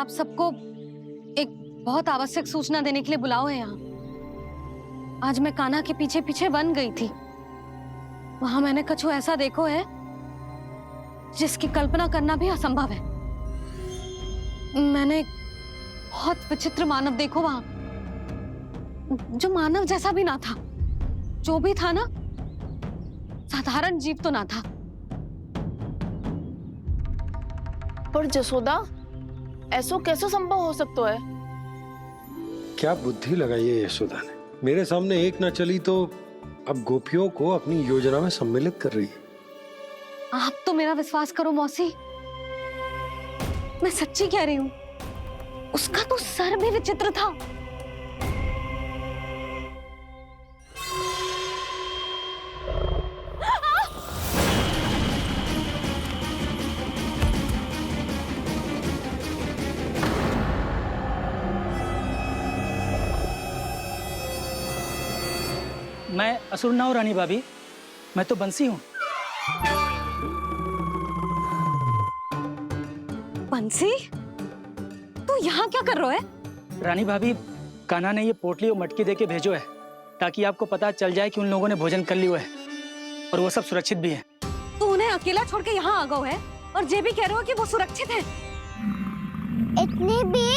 आप सबको एक बहुत आवश्यक सूचना देने के लिए बुलाओ है यहाँ। आज मैं कान्हा के पीछे पीछे बन गई थी। वहां मैंने कुछ ऐसा देखो है जिसकी कल्पना करना भी असंभव है। मैंने एक बहुत विचित्र मानव देखो वहां, जो मानव जैसा भी ना था। जो भी था ना, साधारण जीव तो ना था। पर जसोदा, ऐसो कैसे संभव हो सकता है? क्या बुद्धि लगाई है यशोदा ने। मेरे सामने एक न चली तो अब गोपियों को अपनी योजना में सम्मिलित कर रही है। आप तो मेरा विश्वास करो मौसी, मैं सच्ची कह रही हूं। उसका तो सर भी विचित्र था। मैं असुर ना हूं रानी भाभी, मैं तो बंसी हूँ। बंसी, तू यहाँ क्या कर रहा है? रानी भाभी, कान्हा ने ये पोटली और मटकी देके भेजो है ताकि आपको पता चल जाए कि उन लोगों ने भोजन कर लिया है और वो सब सुरक्षित भी है। तू उन्हें अकेला छोड़ के यहाँ आ गया है और ये भी कह रहे हो कि वो सुरक्षित है। इतनी भी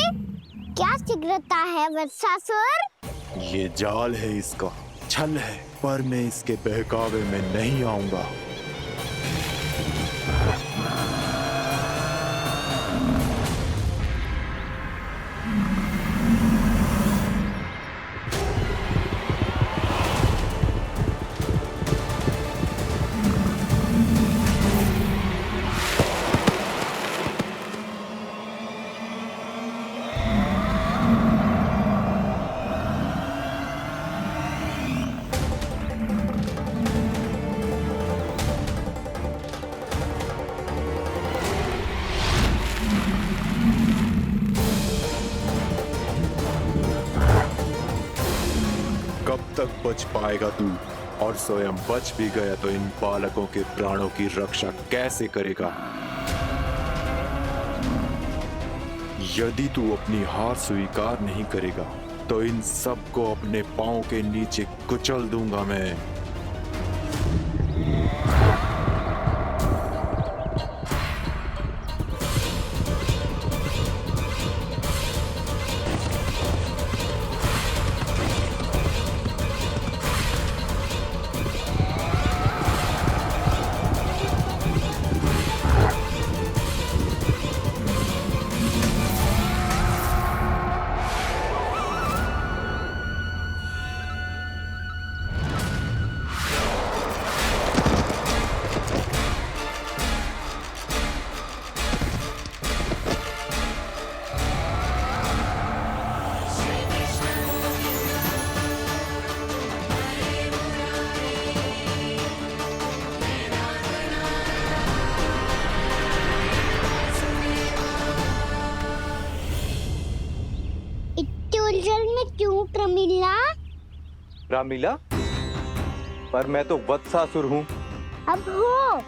क्या शीघ्रता है वत्सासुर? ये जाल है, इसका छल है, पर मैं इसके बहकावे में नहीं आऊंगा। कब तक बच पाएगा तू? और स्वयं बच भी गया तो इन बालकों के प्राणों की रक्षा कैसे करेगा? यदि तू अपनी हार स्वीकार नहीं करेगा तो इन सबको अपने पांव के नीचे कुचल दूंगा मैं। उलझन में क्यों प्रमिला? रामीला, पर मैं तो वत्सासुर हूँ। अब हो,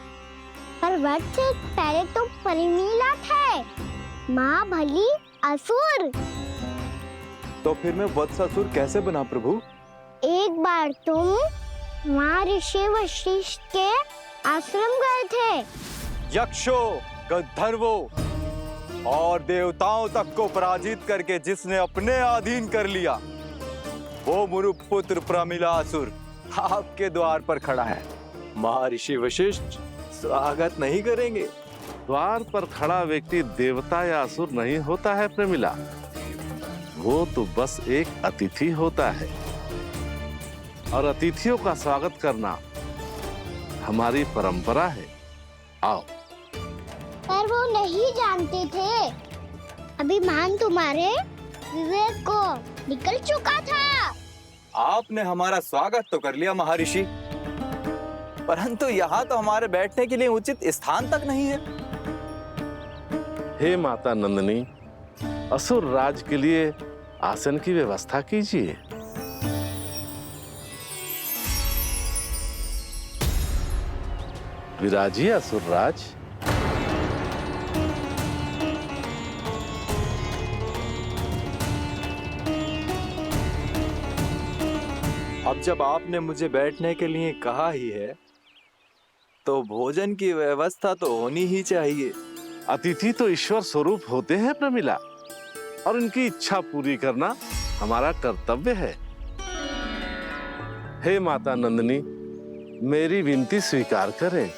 पर वक्त से पहले तो प्रमिला थे। माँ भली असुर। तो फिर मैं वत्सासुर कैसे बना प्रभु? एक बार तुम माँ ऋषि वशिष्ठ के आश्रम गए थे। यक्षो, गंधर्वों और देवताओं तक को पराजित करके जिसने अपने अधीन कर लिया, वो मुरुपुत्र प्रमिलासुर आपके द्वार पर खड़ा है। महर्षि वशिष्ठ स्वागत नहीं करेंगे। द्वार पर खड़ा व्यक्ति देवता या असुर नहीं होता है प्रमिला, वो तो बस एक अतिथि होता है और अतिथियों का स्वागत करना हमारी परंपरा है। आओ। पर वो नहीं जानते थे। अभिमान तुम्हारे विवेक को निकल चुका था। आपने हमारा स्वागत तो कर लिया महर्षि, परंतु यहाँ तो हमारे बैठने के लिए उचित स्थान तक नहीं है। हे माता नंदिनी, असुर राज के लिए आसन की व्यवस्था कीजिए। विराजिए असुर राज। अब जब आपने मुझे बैठने के लिए कहा ही है तो भोजन की व्यवस्था तो होनी ही चाहिए। अतिथि तो ईश्वर स्वरूप होते हैं प्रमिला, और उनकी इच्छा पूरी करना हमारा कर्तव्य है। हे माता नंदिनी, मेरी विनती स्वीकार करें।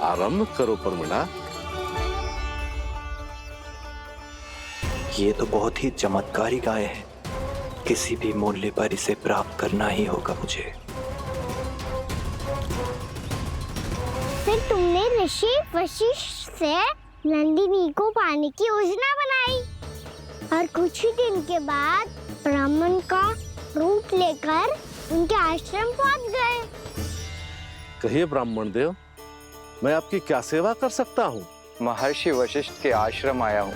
आरंभ करो प्रमिला। ये तो बहुत ही चमत्कारी गाय है, किसी भी मूल्य पर इसे प्राप्त करना ही होगा मुझे। फिर तुमने ऋषि वशिष्ठ से नंदिनी को पाने की योजना बनाई और कुछ ही दिन के बाद ब्राह्मण का रूप लेकर उनके आश्रम पहुंच गए। कहिए ब्राह्मण देव, मैं आपकी क्या सेवा कर सकता हूँ? महर्षि वशिष्ठ के आश्रम आया हूँ।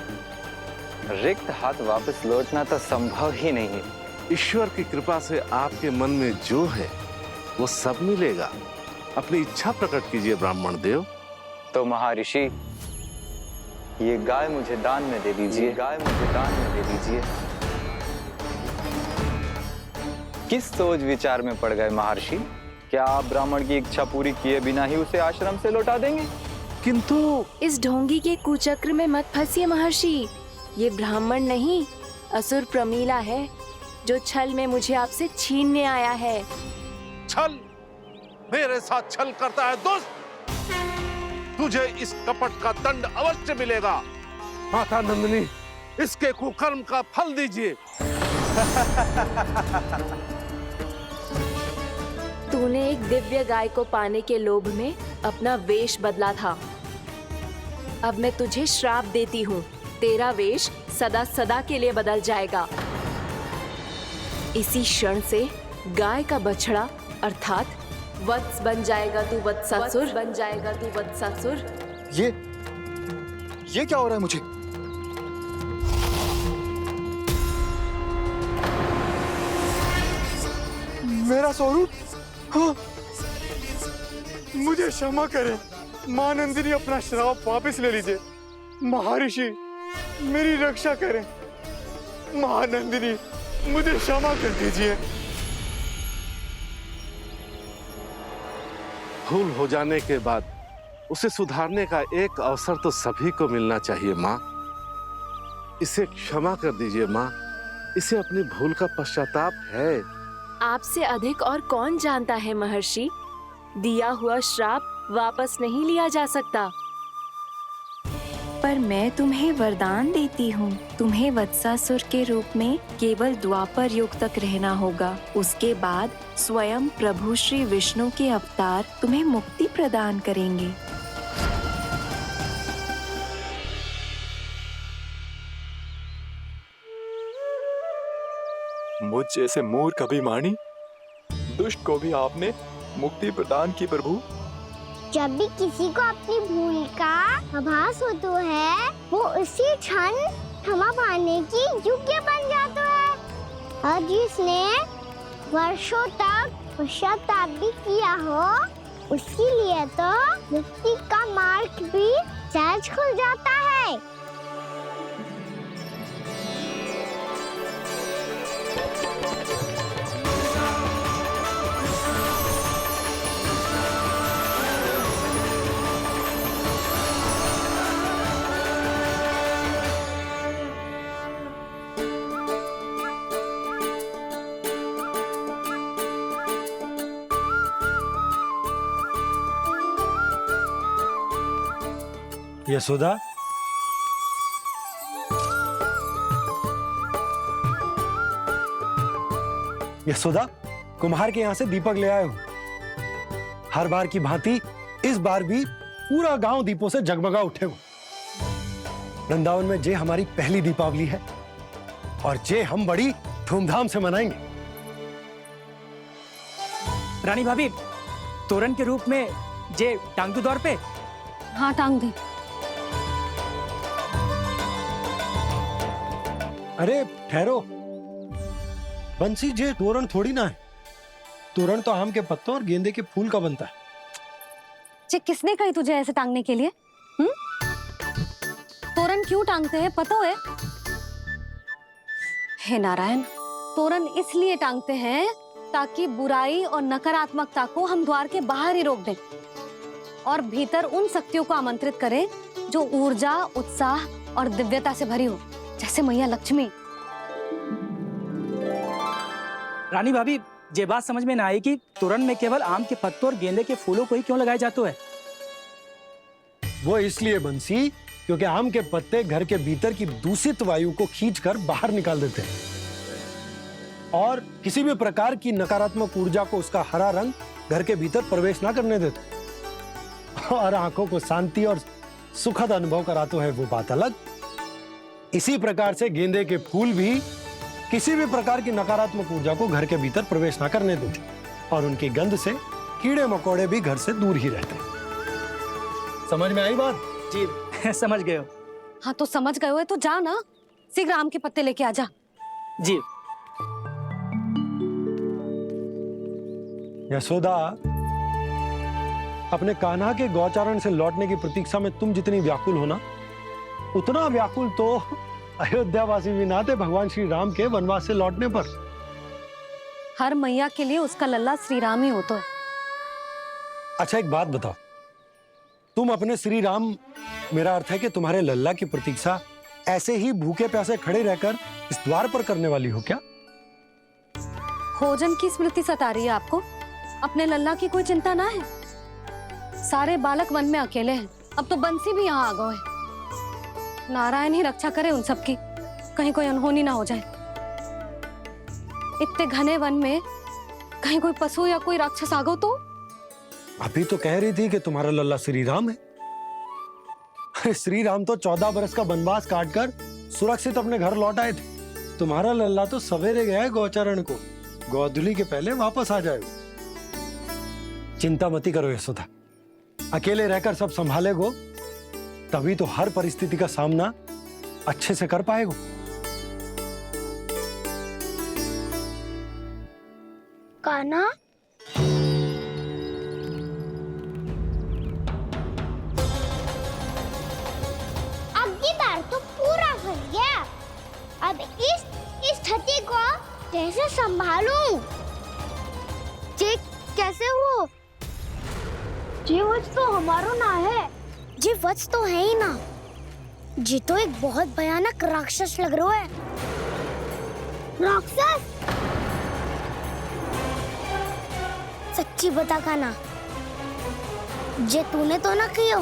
रिक्त हाथ वापस लौटना तो संभव ही नहीं है। ईश्वर की कृपा से आपके मन में जो है वो सब मिलेगा। अपनी इच्छा प्रकट कीजिए ब्राह्मण देव। तो महर्षि, ये गाय मुझे दान में दे दीजिए। गाय मुझे दान में दे दीजिए। किस सोच विचार में पड़ गए महर्षि? क्या आप ब्राह्मण की इच्छा पूरी किए बिना ही उसे आश्रम से लौटा देंगे? किंतु इस ढोंगी के कुचक्र में मत फंसिए महर्षि। ये ब्राह्मण नहीं, असुर प्रमीला है, जो छल में मुझे आपसे छीनने आया है। छल? मेरे साथ छल करता है दुष्ट? तुझे इस कपट का दंड अवश्य मिलेगा। माता नंदिनी, इसके कुकर्म का फल दीजिए। तूने एक दिव्य गाय को पाने के लोभ में अपना वेश बदला था। अब मैं तुझे श्राप देती हूँ, तेरा वेश सदा सदा के लिए बदल जाएगा। इसी क्षण से गाय का बछड़ा अर्थात वत्स बन जाएगा तू वत्सासुर। बन जाएगा तू वत्सासुर। ये क्या हो रहा है मुझे? मेरा स्वरूप? हाँ। मुझे क्षमा करें मां नंदिनी, अपना श्राप वापस ले लीजिए। महर्षि, मेरी रक्षा करें। मां नंदिनी, मुझे क्षमा कर दीजिए। भूल हो जाने के बाद उसे सुधारने का एक अवसर तो सभी को मिलना चाहिए माँ। इसे क्षमा कर दीजिए माँ, इसे अपनी भूल का पश्चाताप है। आपसे अधिक और कौन जानता है महर्षि, दिया हुआ श्राप वापस नहीं लिया जा सकता। पर मैं तुम्हें वरदान देती हूँ, तुम्हें वत्सासुर के रूप में केवल द्वापर युग तक रहना होगा। उसके बाद स्वयं प्रभु श्री विष्णु के अवतार तुम्हें मुक्ति प्रदान करेंगे। मुझ जैसे मूर्ख अभिमानी दुष्ट को भी आपने मुक्ति प्रदान की प्रभु। जब भी किसी को अपनी भूल का आभास होता है, वो उसी क्षण क्षमा पाने की योग्य बन जाता है। और जिसने वर्षों तक पश्चाताप भी किया हो, उसके लिए तो मुक्ति का मार्ग भी सहज खुल जाता है। यशोदा, यशोदा, कुम्हार के यहाँ से दीपक ले आए हूं। हर बार की भांति इस बार भी पूरा गांव दीपों से जगमगा उठे हो। वृंदावन में जे हमारी पहली दीपावली है और जे हम बड़ी धूमधाम से मनाएंगे। रानी भाभी, तोरण के रूप में जे टांग दो दौर पे। हाँ, टांग दे। अरे ठहरो बंसी, जे तोरण थोड़ी ना है। तोरण तो आम के पत्तों और गेंदे के फूल का बनता है। जे किसने कही तुझे ऐसे टांगने के लिए? तोरण क्यों टांगते हैं पता है? हे नारायण, तोरण इसलिए टांगते हैं ताकि बुराई और नकारात्मकता को हम द्वार के बाहर ही रोक दें और भीतर उन शक्तियों को आमंत्रित करें जो ऊर्जा, उत्साह और दिव्यता से भरी हो, जैसे मैया लक्ष्मी। रानी भाभी, ये बात समझ में ना आई कि तोरण में केवल आम के पत्तों और गेंदे के फूलों को ही क्यों लगाए जाते हैं? वो इसलिए बंसी, क्योंकि आम के पत्ते घर के भीतर की दूषित वायु को खींचकर बाहर निकाल देते हैं और किसी भी प्रकार की नकारात्मक ऊर्जा को उसका हरा रंग घर के भीतर प्रवेश ना करने देते और आंखों को शांति और सुखद अनुभव कराते है, वो बात अलग। इसी प्रकार से गेंदे के फूल भी किसी भी प्रकार की नकारात्मक ऊर्जा को घर के भीतर प्रवेश ना करने देते और उनकी गंध से कीड़े मकोड़े भी घर से दूर ही रहते हैं। समझ में आई बात? जी समझ गए हो। हाँ तो समझ गए हो तो जा ना, शीघ्र आम के पत्ते लेके आ जा। जी। यशोदा, अपने कान्हा के गौचारण से लौटने की प्रतीक्षा में तुम जितनी व्याकुल हो ना, उतना व्याकुल तो अयोध्यावासी भी ना थे भगवान श्री राम के वनवास से लौटने पर। हर मैया के लिए उसका लल्ला श्री राम ही होता है। अच्छा एक बात बताओ, तुम अपने श्री राम, मेरा अर्थ है कि तुम्हारे लल्ला की प्रतीक्षा ऐसे ही भूखे प्यासे खड़े रहकर इस द्वार पर करने वाली हो क्या? भोजन की स्मृति सता रही है आपको? अपने लल्ला की कोई चिंता ना है। सारे बालक वन में अकेले हैं, अब तो बंसी भी यहाँ आ गए हैं। नारायण ही रक्षा करे उन सबकी, कहीं कोई अनहोनी ना हो जाए। इतने घने वन में कहीं कोई पशु या कोई राक्षस आ गो तो? अभी तो कह रही थी कि तुम्हारा लल्ला श्री राम है। अरे श्री राम तो 14 बरस का वनवास काटकर सुरक्षित अपने घर लौट आए थे। तुम्हारा लल्ला तो सवेरे गया है गौचरण को, गोधूली के पहले वापस आ जाएगा। चिंता मती करो यशोदा, अकेले रहकर सब संभालेगो तभी तो हर परिस्थिति का सामना अच्छे से कर पाएगो। कान्हा, अब की बार तो पूरा फंस गया। अब इस स्थिति को कैसे संभालूं? जी कैसे हो? जी वत्स तो हमारो ना है। जी वत्स तो है ही ना। जी तो एक बहुत भयानक राक्षस लग रहा है। राक्षस? सच्ची बता कान्हा, जे तूने तो ना कियो?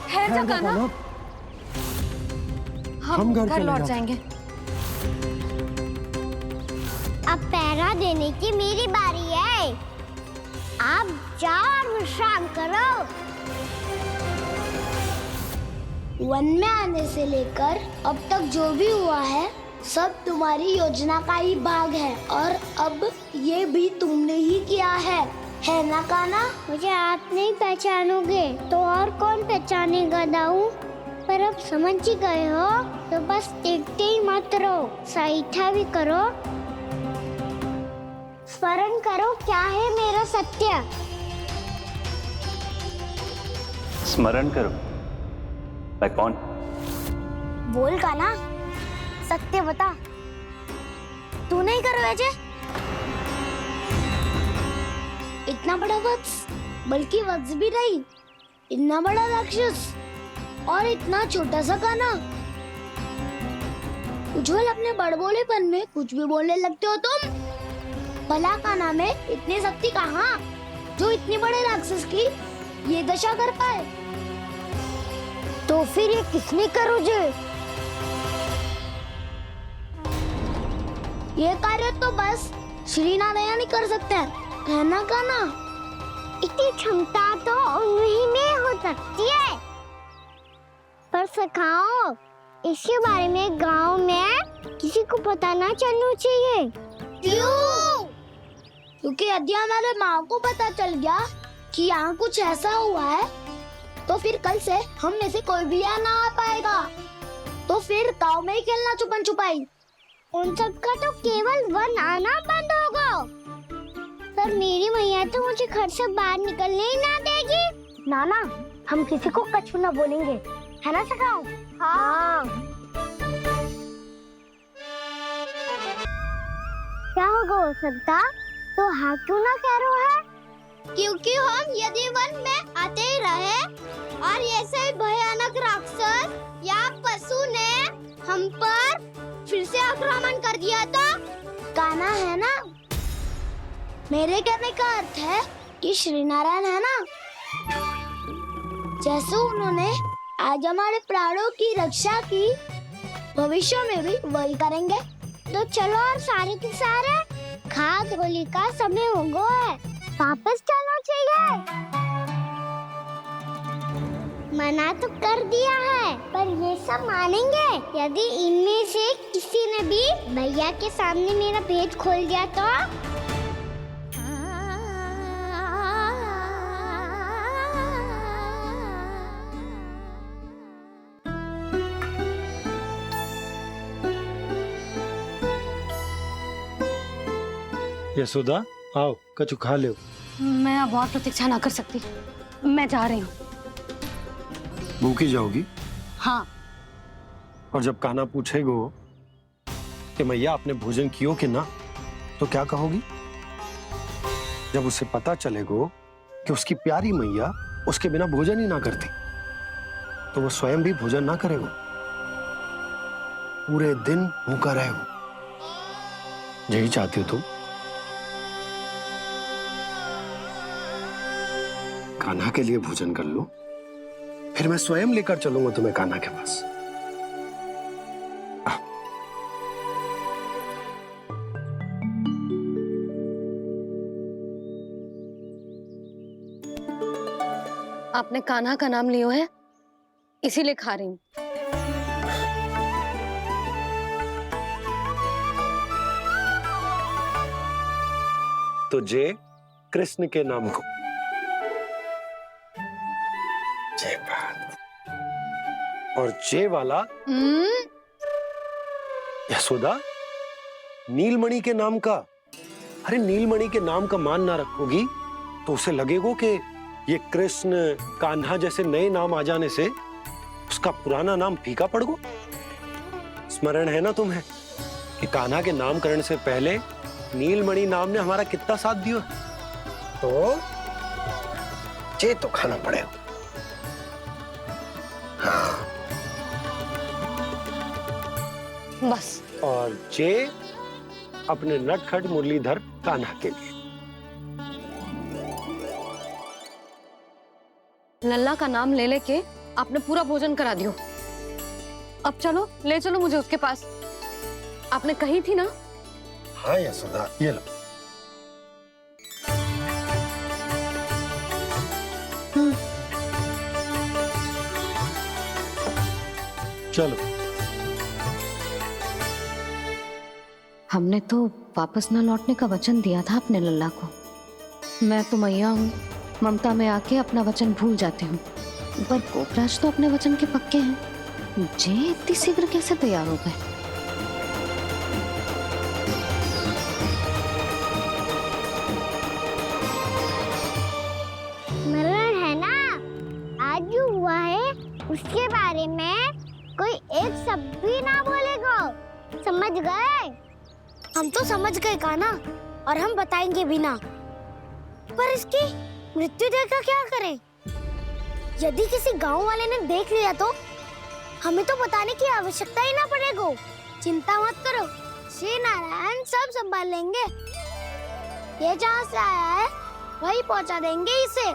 है जा कान्हा, हम घर लौट जाएंगे। अब पहरा देने की मेरी बारी है। आप जाओ और विश्राम करो। वन में आने से लेकर अब तक जो भी हुआ है सब तुम्हारी योजना का ही भाग है और अब ये भी तुमने ही किया है ना कान्हा? मुझे आप नहीं पहचानोगे तो और कौन पहचानेगा दाऊ? पर अब समझ ही गए हो तो बस देखते ही मत रहो, सईठा भी करो। स्मरण करो क्या है मेरा सत्य। स्मरण करो? मैं कौन? बोल कान्हा, सत्य बता। तू नहीं करो अजय? इतना बड़ा वत्स, बल्कि वत्स भी नहीं, इतना बड़ा राक्षस और इतना छोटा सा कान्हा। उज्जवल अपने बड़बोलेपन में कुछ भी बोलने लगते हो तुम। भला कान्हा में इतनी शक्ति कहाँ जो इतने बड़े राक्षस की ये दशा कर पाए? तो फिर ये किसने करो जे? ये कार्य तो बस श्री नारायण ही कर सकते हैं, है ना कान्हा? इतनी क्षमता तो उन्हीं में हो सकती है, पर सखाओ इसके बारे में गांव में किसी को पता ना चलना चाहिए। क्यों? क्योंकि यदि हमारे माँ को पता चल गया कि यहाँ कुछ ऐसा हुआ है तो फिर कल से हम में से कोई भी यहाँ ना आ पाएगा। तो फिर गांव में ही खेलना छुपन छुपाई। उन सब का तो केवल वन आना बंद होगा। पर मेरी मैया मुझे घर से बाहर निकलने ही ना देगी। नाना, हम किसी को कछु ना बोलेंगे, है ना सखाओ? हाँ। क्या होगा हो सकता? तो हाँ क्यों ना कह रहा है? क्योंकि हम यदि वन में आते ही रहे और ऐसे भयानक राक्षस या पशु ने हम पर फिर से आक्रमण कर दिया तो कान्हा है ना, मेरे कहने का अर्थ है कि श्री नारायण है ना, जैसे उन्होंने आज हमारे प्राणों की रक्षा की, भविष्य में भी वही करेंगे। तो चलो और सारे के सारे खाद होली का समय हो गया है, वापस चलो चाहिए। मना तो कर दिया है, पर ये सब मानेंगे यदि इनमें से किसी ने भी भैया के सामने मेरा भेद खोल दिया तो? यशोदा, आओ कछु खा लो। मैं अब और प्रतीक्षा ना कर सकती, मैं जा रही हूँ। भूखी जाओगी? हाँ। और जब कान्हा पूछेगो कि मैया आपने भोजन कियो कि ना, तो क्या कहोगी? जब उसे पता चलेगो कि उसकी प्यारी मैया उसके बिना भोजन ही ना करती, तो वो स्वयं भी भोजन ना करेगो, पूरे दिन भूखा रहेगो। यही चाहती हो तुम? कान्हा के लिए भोजन कर लो, फिर मैं स्वयं लेकर चलूंगा तुम्हें कान्हा के पास। आपने कान्हा का नाम लियो है, इसीलिए खा रही हूँ। तो जय कृष्ण के नाम को। जय बात। और जय वाला यशोदा, नीलमणि के नाम का। अरे नीलमणि के नाम का मान ना रखोगी तो उसे लगेगा कि ये कृष्ण कान्हा जैसे नए नाम आ जाने से उसका पुराना नाम फीका पड़ गो। स्मरण है ना तुम्हें कि कान्हा के नामकरण से पहले नीलमणि नाम ने हमारा कितना साथ दिया? तो जे तो खाना पड़ेगा। हाँ। बस। और जे अपने नटखट मुरलीधर कान्हा के लिए। लल्ला का नाम ले लेके आपने पूरा भोजन करा दियो। अब चलो, ले चलो मुझे उसके पास। आपने कही थी ना? हाँ यशोदा, ये लो। चलो। हमने तो वापस ना लौटने का वचन दिया था अपने लल्ला को। मैं तो मैया हूँ, ममता में आके अपना वचन भूल जाती हूँ, पर गोपराज तो अपने वचन के पक्के हैं। जे इतनी शीघ्र कैसे तैयार हो गए? मरण है ना, आज जो हुआ है उसके बारे में कोई एक शब्द भी ना बोलेगा। समझ गए? हम तो समझ गए कान्हा, और हम बताएंगे भी ना। पर इसकी मृत्यु देखकर क्या करें? यदि किसी गांव वाले ने देख लिया तो हमें तो बताने की आवश्यकता ही ना पड़ेगा। चिंता मत करो, श्री नारायण सब संभाल लेंगे। ये जहाँ से आया है वही पहुँचा देंगे इसे।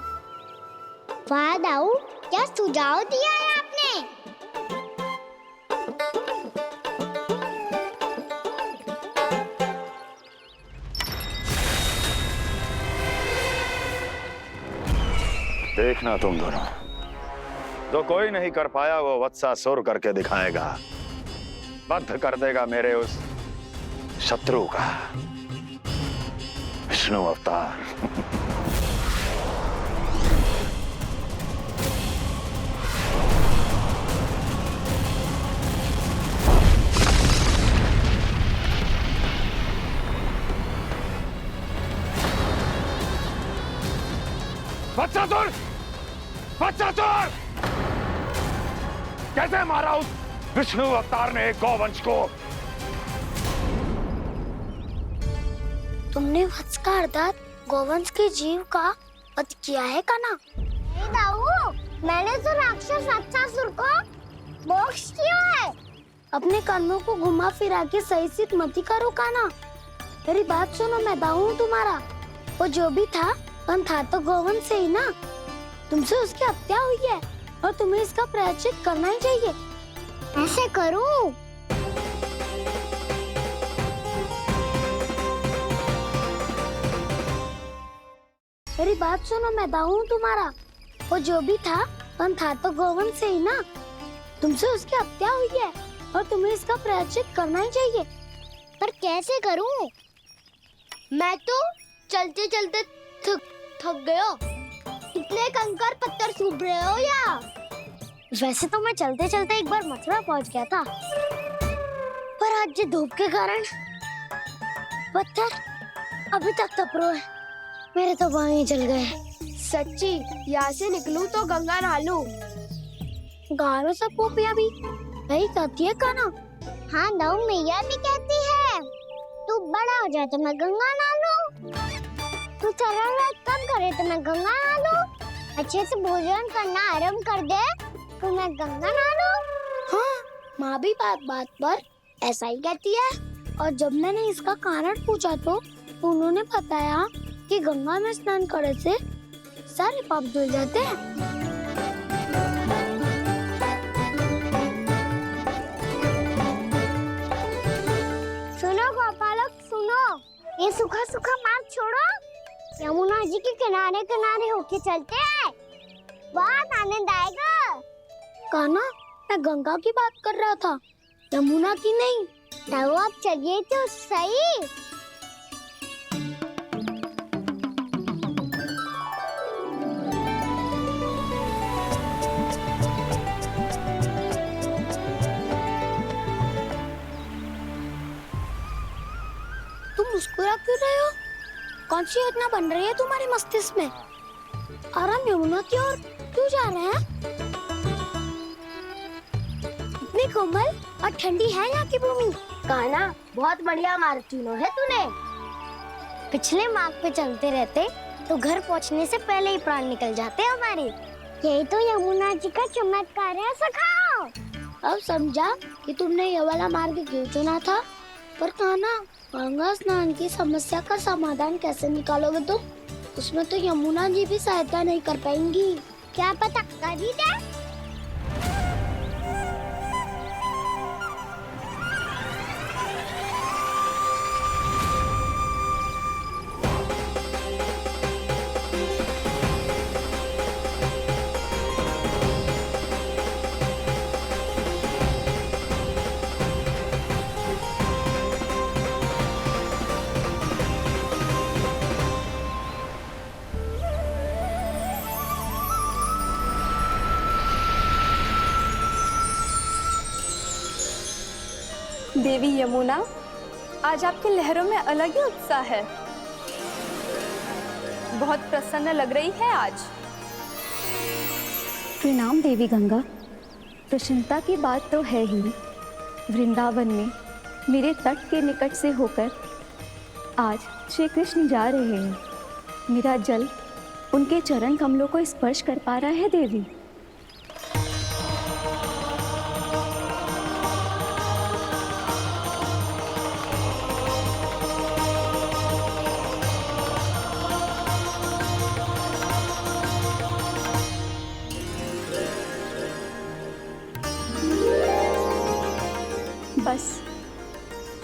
वाह दाऊ, क्या सुझाव दिया है आपने? देखना तुम दोनों, जो कोई नहीं कर पाया वो वत्सासुर करके दिखाएगा। बद्ध कर देगा मेरे उस शत्रु का विष्णु अवतार। वत्सासुर! वत्सासुर! कैसे मारा उस विष्णु अवतार ने गौवंश को? तुमने वत्स का अर्थात गौवंश के जीव का वध किया है कान्हा? नहीं दाऊ, मैंने तो राक्षस वत्सासुर को मोक्ष किया है। अपने कर्मों को घुमा फिरा के सही सिद्ध मत करो कान्हा। मेरी बात सुनो, मैं दाऊ हूँ तुम्हारा। वो जो भी था तो गौवंश से ही ना। तुमसे उसकी हत्या हुई है और तुम्हें इसका प्रायश्चित करना ही चाहिए। ऐसे करूं? मेरी बात सुनो, मैं दाऊ हूँ तुम्हारा। वो जो भी था तो गौवंश से ही ना। तुमसे उसकी हत्या हुई है और तुम्हें इसका प्रायश्चित करना ही चाहिए। पर कैसे करूं? मैं तो चलते चलते थक गया। इतने कंकड़ पत्थर सूख रहे हो या? वैसे तो मैं चलते चलते एक बार मथुरा पहुंच गया था, पर आज ये धूप के कारण पत्थर अभी तक तप रहे हैं। मेरे तो बाएं जल गए। सच्ची, यहाँ से निकलूं तो गंगा नहा लूं। गारो सब पोपिया भी यही कहती है कान्हा। हाँ दाऊ, मैया भी कहती है तू बड़ा हो जाए तो मैं गंगा नहा लूं, तू चरण व्रत कम करे तो मैं गंगा नहा लूं, अच्छे से भोजन करना आरंभ कर दे तो मैं गंगा नहा लूं। हाँ, माँ भी बात बात पर ऐसा ही कहती है। और जब मैंने इसका कारण पूछा तो उन्होंने बताया कि गंगा में स्नान करने से सारे पाप धुल जाते हैं। ये सूखा सूखा मार्ग छोड़ो, यमुना जी के किनारे किनारे होके चलते हैं, बहुत आनंद आएगा। कान्हा, मैं गंगा की बात कर रहा था, यमुना की नहीं। तो आप चलिए तो सही। मुस्कुरा क्यों रहे हो? कौन सी योजना बन रही है तुम्हारे मस्तिष्क में? और हम यमुना की ओर क्यों जा रहे हैं? इतनी कोमल और ठंडी है यहाँ की भूमि। कान्हा, बहुत बढ़िया मार्ग चुना है तूने। पिछले मार्ग पे चलते रहते तो घर पहुँचने से पहले ही प्राण निकल जाते हमारे। यही तो यमुना जी का चमत्कार है सखाओ। अब समझा कि तुमने ये वाला मार्ग क्यों चुना था। पर कान्हा, गंगा स्नान की समस्या का समाधान कैसे निकालोगे तुम? उसमें तो यमुना जी भी सहायता नहीं कर पाएंगी। क्या पता कर ही दे। देवी यमुना, आज आपकी लहरों में अलग ही उत्साह है। बहुत प्रसन्न लग रही है आज। प्रणाम देवी गंगा। प्रसन्नता की बात तो है ही। वृंदावन में मेरे तट के निकट से होकर आज श्री कृष्ण जा रहे हैं। मेरा जल उनके चरण कमलों को स्पर्श कर पा रहा है देवी। बस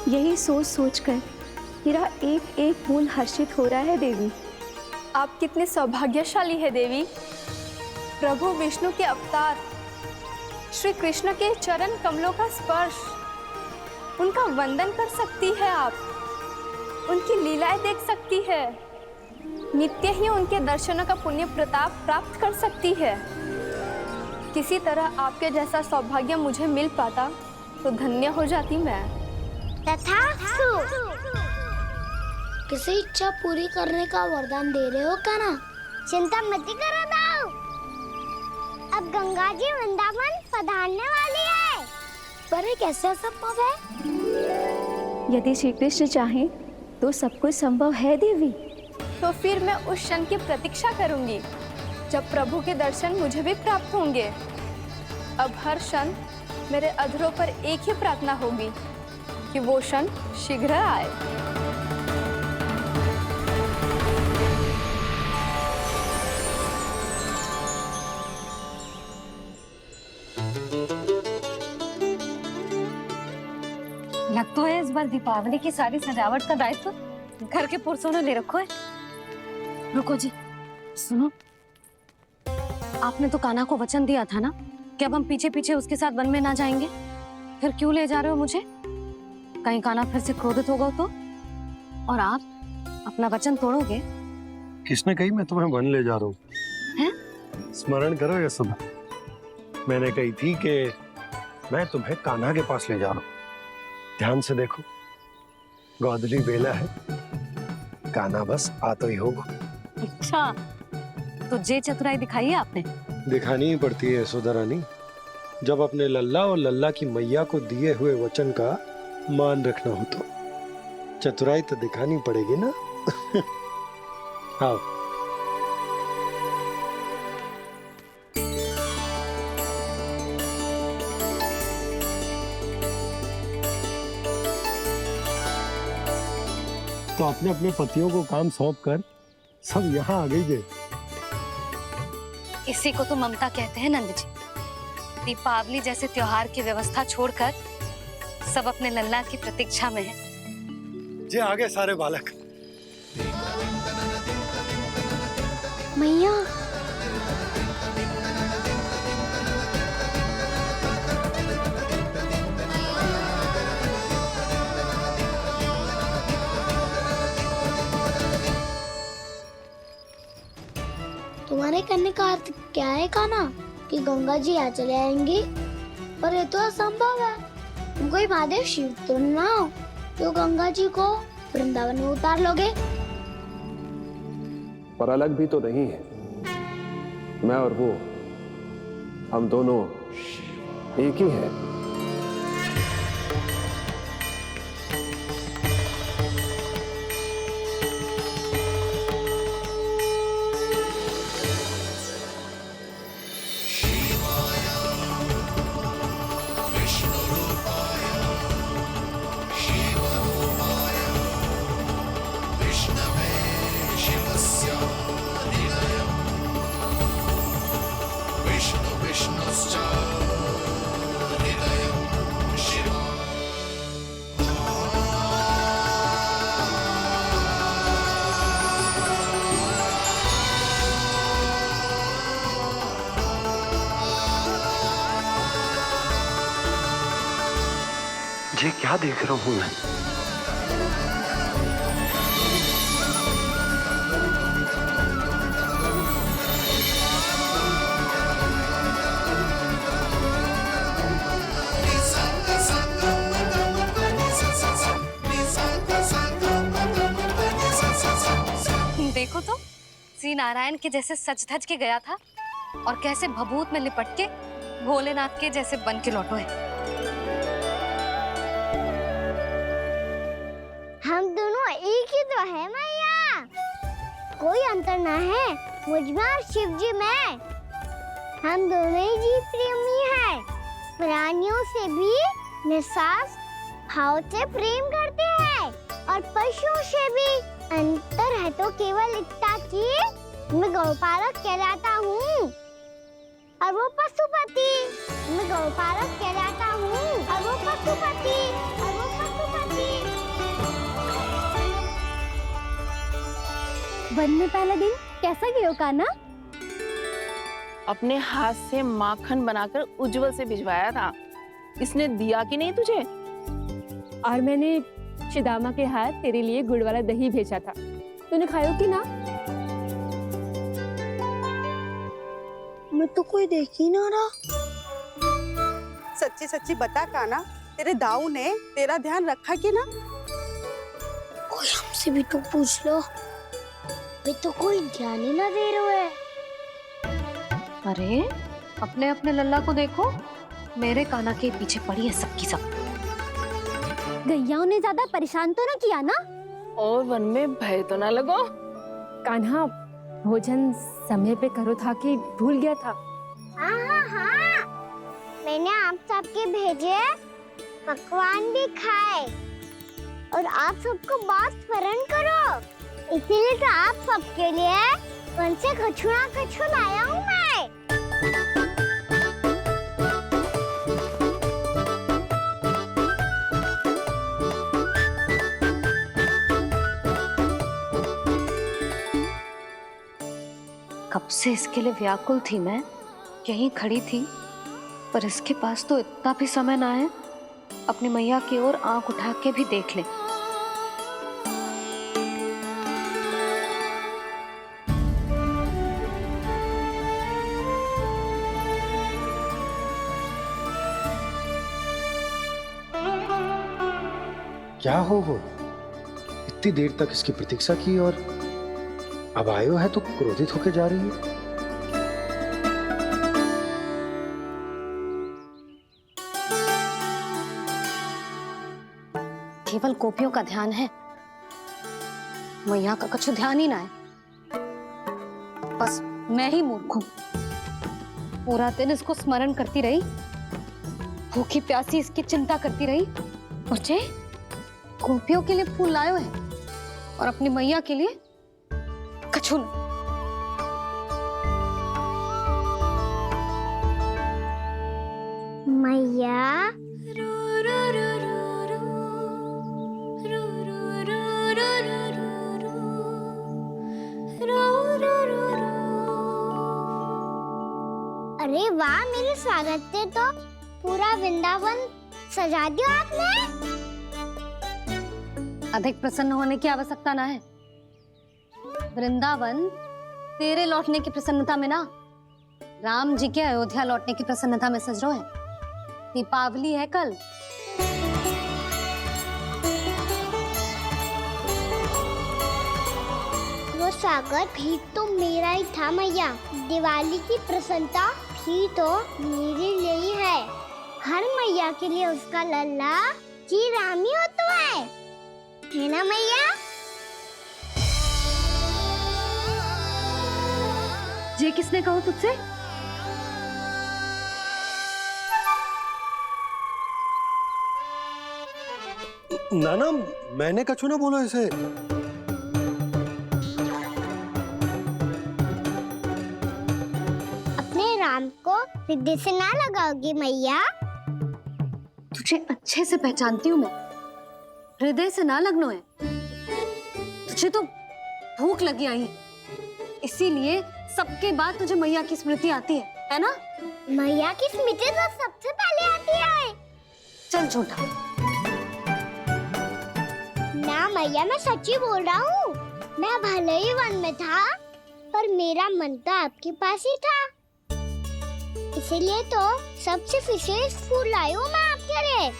यही सोच सोचकर मेरा एक एक बूंद हर्षित हो रहा है देवी। आप कितने सौभाग्यशाली है देवी। प्रभु विष्णु के अवतार श्री कृष्ण के चरण कमलों का स्पर्श, उनका वंदन कर सकती है आप, उनकी लीलाएं देख सकती है, नित्य ही उनके दर्शनों का पुण्य प्रताप प्राप्त कर सकती है। किसी तरह आपके जैसा सौभाग्य मुझे मिल पाता तो धन्य हो जाती मैं। तथास्तु। किसी इच्छा पूरी करने का वरदान दे रहे हो कान्हा? चिंता मत करो दाऊ, अब गंगा जी वृंदावन पधारने वाली है। पर ये कैसे संभव है? यदि श्री कृष्ण चाहें तो सब कुछ संभव है देवी। तो फिर मैं उस क्षण की प्रतीक्षा करूंगी जब प्रभु के दर्शन मुझे भी प्राप्त होंगे। अब हर क्षण मेरे अधरों पर एक ही प्रार्थना होगी कि वो क्षण शीघ्र आए। लग तो है इस बार दीपावली की सारी सजावट का दायित्व घर के पुरुषों ने ले रखो है। रुको जी, सुनो, आपने तो कान्हा को वचन दिया था ना कि अब हम पीछे पीछे उसके साथ वन में ना जाएंगे, फिर क्यों ले जा रहे हो मुझे? कहीं कान्हा फिर से क्रोधित होगा तो? और आप अपना वचन तोड़ोगे? किसने कही मैं तुम्हें वन ले जा रहा हूँ? स्मरण करो यशोदा, मैंने कही थी कि मैं तुम्हें कान्हा के पास ले जा रहा हूँ। ध्यान से देखो, गोदली बेला है, कान्हा बस आ तो ही होगा। अच्छा, तो जे चतुराई दिखाई है आपने? दिखानी ही पड़ती है यशोदा रानी, जब अपने लल्ला और लल्ला की मैया को दिए हुए वचन का मान रखना हो तो चतुराई तो दिखानी पड़ेगी ना। आओ। तो अपने अपने पतियों को काम सौंप कर सब यहाँ आ गई है। इसी को तो ममता कहते हैं नंद जी। दीपावली जैसे त्योहार की व्यवस्था छोड़कर सब अपने लल्ला की प्रतीक्षा में हैं। जे आगे सारे बालक। मैया, तुम्हारे कहने का अर्थ क्या है कान्हा? कि गंगा जी यहाँ चले आएंगी? पर ये तो असंभव है। तुम कोई महादेव शिव तो ना हो तो गंगा जी को वृंदावन में उतार लोगे? पर अलग भी तो नहीं है। मैं और वो, हम दोनों एक ही हैं। ये क्या देख रहा हूँ मैं? देखो तो, श्री नारायण के जैसे सज धज के गया था और कैसे भभूत में लिपट के भोलेनाथ के जैसे बन के लौटो है। हम दोनों एक ही तो है मैया, कोई अंतर ना है मुझ में और शिव जी में। हम दोनों ही जीव प्रेमी हैं, प्राणियों से भी निस्वार्थ भाव से प्रेम करते हैं और पशुओं से भी। अंतर है तो केवल इतना कि मैं गौपालक कहलाता हूँ और वो पशुपति। मैं गौपालक कहलाता हूँ और वो पशुपति। वन में पहला दिन कैसा गया कान्हा? अपने हाथ से माखन बनाकर उज्जवल से भिजवाया था। इसने दिया कि नहीं तुझे? और मैंने शिदामा के हाथ तेरे लिए गुड़ वाला दही भेजा था, तूने खाया कि ना? मैं तो कोई देख ही ना रहा। सच्ची सच्ची बता कान्हा, तेरे दाऊ ने तेरा ध्यान रखा कि ना? कोई हमसे भी तो पूछ लो। पे तो कोई ध्यान ही ना दे रहा है। अरे अपने अपने लल्ला को देखो, मेरे कान्हा के पीछे पड़ी है सबकी सब। गैयाओं ने ज्यादा परेशान तो ना किया ना? और वन में भय तो ना लगो। कान्हा भोजन समय पे करो था कि भूल गया था? हाँ, मैंने आप सबके भेजे पकवान भी खाए और आप सबको बात स्मरण करो, इसीलिए तो आप सबके लिए वन से कछु लाया हूँ मैं। कब से इसके लिए व्याकुल थी मैं, यहीं खड़ी थी, पर इसके पास तो इतना भी समय ना है अपनी मैया की ओर आंख उठा के भी देख ले। क्या हो इतनी देर तक इसकी प्रतीक्षा की और अब आयो है तो क्रोधित होकर जा रही है। केवल गोपियों का ध्यान है, मैया का कछु ध्यान ही ना है। बस मैं ही मूर्ख हूं, पूरा दिन इसको स्मरण करती रही, भूखी प्यासी इसकी चिंता करती रही, और जे गोपियों के लिए फूल लायो है और अपनी मैया के लिए कछु नहीं। मैया अरे वाह, मेरे स्वागत से तो पूरा वृंदावन सजा दिया आपने। अधिक प्रसन्न होने की आवश्यकता ना है। वृंदावन तेरे लौटने की प्रसन्नता में ना, राम जी के अयोध्या लौटने की प्रसन्नता में सज रहे हैं। दीपावली है कल। वो स्वागत भी तो मेरा ही था मैया। दिवाली की प्रसन्नता भी तो मेरे लिए ही है। हर मैया के लिए उसका लल्ला जी राम ही होता है ना मैया? ये किसने कहा तुझसे? नाना, मैंने कछु ना बोला इसे। अपने राम को हृदय से ना लगाओगी मैया? तुझे अच्छे से पहचानती हूँ मैं, हृदय से ना लगनो है। तुझे तो भूख लगी आई, इसीलिए सबके बाद तुझे मैया की स्मृति आती है ना? मैया की स्मृति तो सबसे पहले आती है। चल छोटा। ना मैया, मैं सच्ची बोल रहा हूँ। मैं भले ही वन में था, पर मेरा मन तो आपके पास ही था। इसीलिए तो सबसे विशेष फूल लाई हूँ मैं आपके लिए।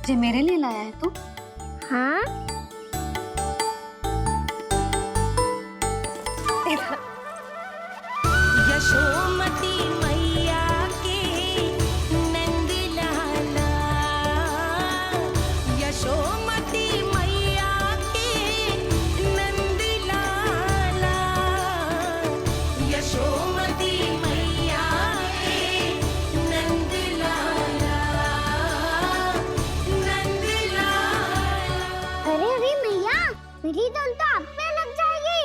ये मेरे लिए लाया है तू? हाँ। यशोमती मैया के नंद लाला, यशोमती मैया के नंद लाला, यशोमती मैया के नंद लाला, नंद लाला। अरे अरे मैया, मेरी धुन तो आप पे लग जाएगी।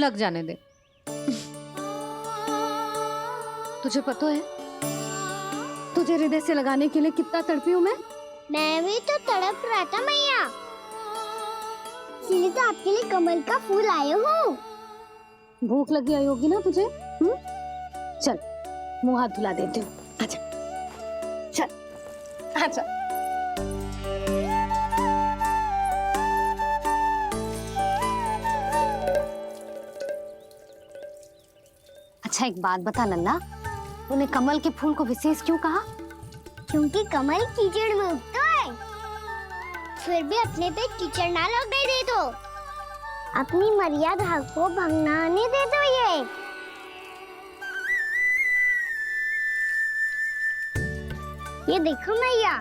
लग जाने दे। तुझे पता है तुझे हृदय से लगाने के लिए कितना तड़पी हूँ मैं? मैं भी तो तड़प रहा था मैया, इसलिए तो आपके लिए कमल का फूल आया हूँ। भूख लगी आई होगी ना तुझे? चल मुंह हाथ धुला देती हूँ। आजा, चल आजा। अच्छा एक बात बता लल्ला, तूने कमल के फूल को विशेष क्यों कहा? क्योंकि कमल कीचड़ में उगता है, फिर भी अपने पे कीचड़ ना लगने दे दो, अपनी मर्यादा को भंगना नहीं दे दो। ये देखो मैया,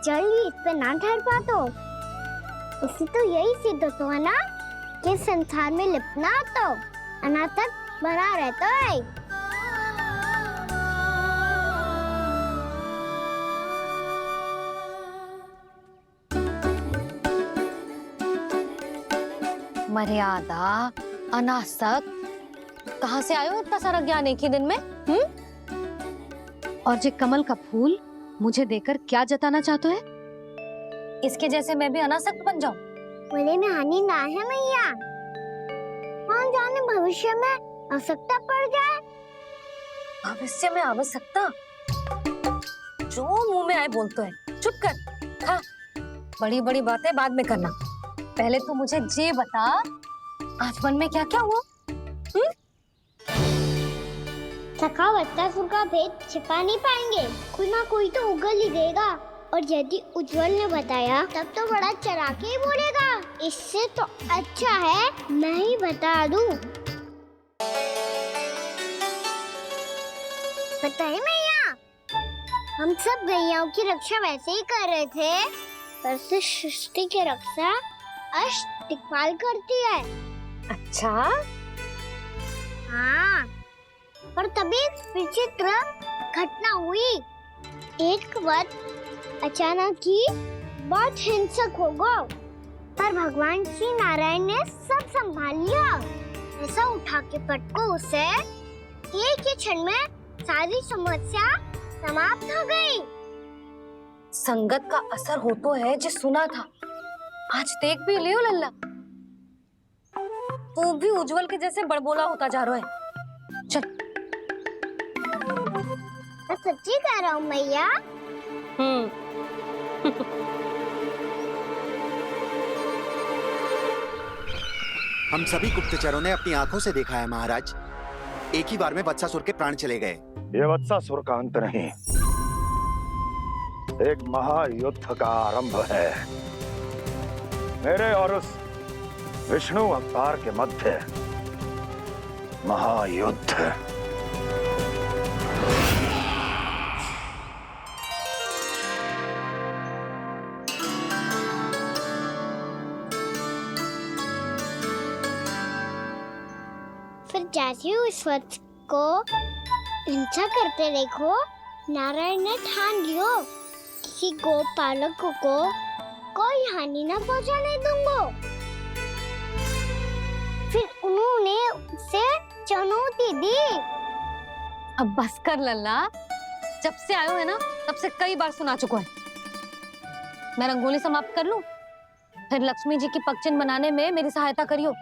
जल भी इस पे ना ठहर पातो, इससे तो यही सिद्ध होता है ना कि संसार में लिपना तो अनाथ तक बना रहता है। मर्यादा, अनासक, कहाँ से आयो इतना सारा ज्ञान एक ही दिन में? और जे कमल का फूल मुझे देकर क्या जताना चाहते है? इसके जैसे मैं भी अनासक्त बन जाऊं? बोले में हानि ना है मैया, कौन जाने भविष्य में आवश्यकता पड़ जाए। भविष्य में आवश्यकता? जो मुंह में आए बोलते हैं, चुप कर। हाँ, बड़ी बड़ी बातें बाद में करना, पहले तो मुझे ये बता आज वन में क्या क्या हुआ? सखा बत्तासुर का भेद छिपा नहीं पाएंगे, कोई ना कोई तो उगल ही देगा, और यदि उज्जवल ने बताया तब तो बड़ा चढ़ा के ही बोलेगा। इससे तो अच्छा है मैं ही बता दूं। बताइए मैया, हम सब गैयाओं की रक्षा वैसे ही कर रहे थे, पर से सृष्टि की रक्षा अष्ट दिक्पाल करती है। अच्छा? हाँ, पर तभी विचित्र घटना हुई। एक वक्त अचानक ही बहुत हिंसक हो गया, पर भगवान श्री नारायण ने सब संभाल लिया। ऐसा उठा के पटको उसे, एक ही क्षण में सारी समस्या समाप्त हो गई। संगत का असर हो तो है जो सुना था, आज देख भी लियो लल्ला, तू भी उज्जवल के जैसे बड़बोला होता जा रहा है। चल। मैं सच्ची कह रहा हूँ मैया। हम सभी गुप्तचरों ने अपनी आंखों से देखा है महाराज, एक ही बार में वत्सासुर के प्राण चले गए। ये वत्सासुर का अंत नहीं, एक महायुद्ध का आरंभ है। मेरे और उस विष्णु अवतार के मध्य महायुद्ध। फिर जैसे ही उस वक्त को हिंसा करते देखो, नारायण ने ठान लियो किसी गोपालक को कोई हानि न पहुंचाने दूंगा। फिर उन्होंने उसे चुनौती दी। अब बस कर लल्ला, जब से आयो है ना तब से कई बार सुना चुका है। मैं रंगोली समाप्त कर लूं, फिर लक्ष्मी जी की पगचिन बनाने में मेरी सहायता करियो।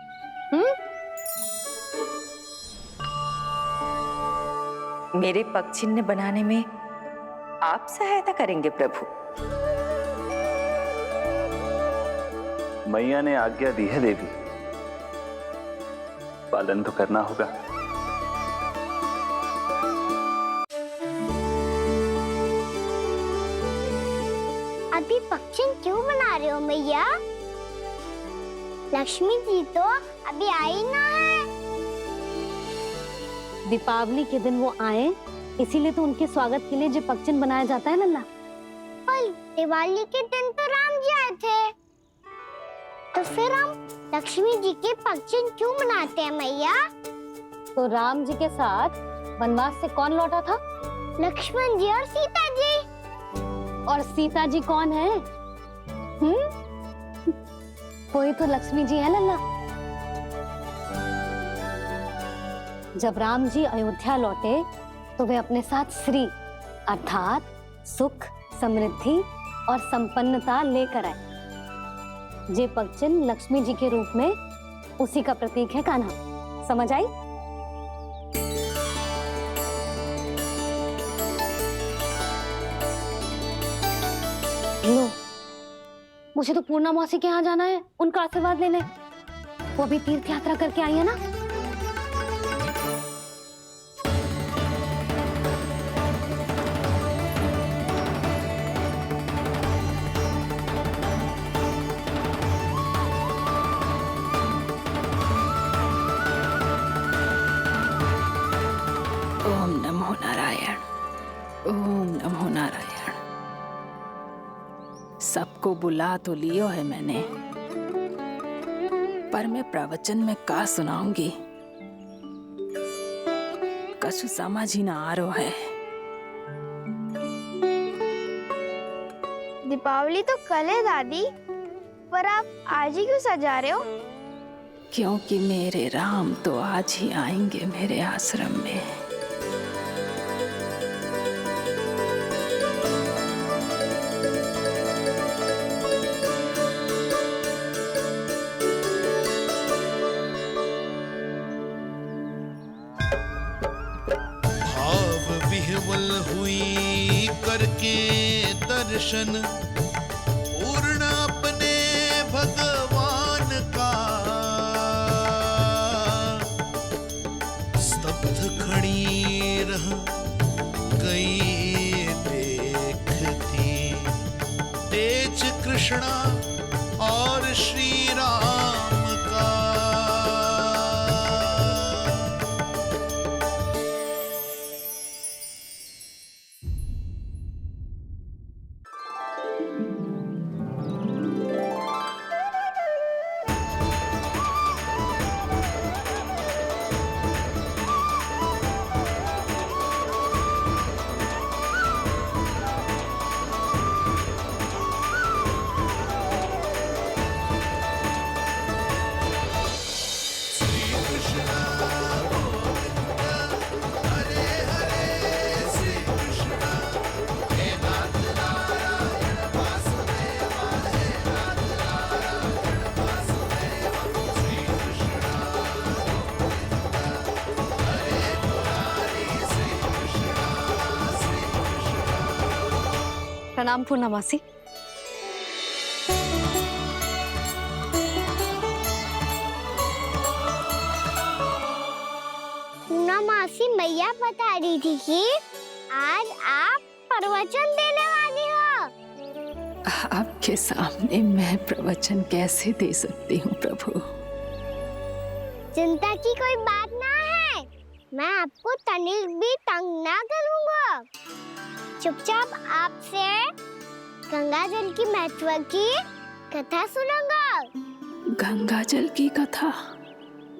मेरे पगचिन्ह बनाने में आप सहायता करेंगे प्रभु? मैया ने आज्ञा दी है देवी, पालन तो करना होगा। अभी पगचिन क्यों बना रहे हो मैया? लक्ष्मी जी तो अभी आई ना है। दीपावली के दिन वो आए, इसीलिए तो उनके स्वागत के लिए जो पगचिन बनाया जाता है लल्ला। पर दिवाली के दिन तो राम जी आए थे, तो फिर हम लक्ष्मी जी के पगचिन क्यों मनाते हैं मैया? तो राम जी के साथ वनवास से कौन लौटा था? लक्ष्मण जी और सीता जी। और सीता जी कौन है? कोई तो लक्ष्मी जी है लल्ला। जब राम जी अयोध्या लौटे तो वे अपने साथ श्री अर्थात सुख, समृद्धि और संपन्नता लेकर आए। जे पगचिन लक्ष्मी जी के रूप में उसी का प्रतीक है कान्हा। समझ आई? लो, मुझे तो पूर्णा मौसी के यहाँ जाना है, उनका आशीर्वाद लेने। वो भी तीर्थ यात्रा करके आई है ना। को बुला तो लियो है मैंने, पर मैं प्रवचन में का सुनाऊंगी, कछु समझ ही ना आ रहा है। दीपावली तो कल है दादी, पर आप आज ही क्यों सजा रहे हो? क्योंकि मेरे राम तो आज ही आएंगे मेरे आश्रम में। विह्वल हुई करके दर्शन, पूर्ण अपने भगवान का, स्तब्ध खड़ी रह गई देखती, तेज कृष्णा और श्री राम का। प्रणाम पूर्णा मासी। पूना मासी मैया बता रही थी कि आज आप प्रवचन देने वाली हो। आपके सामने मैं प्रवचन कैसे दे सकती हूँ प्रभु? चिंता की कोई बात ना है, मैं आपको तनिक भी तंग ना करूँगा। चुपचाप आपसे गंगा जल की महत्व की कथा सुनूंगा। गंगा जल की कथा?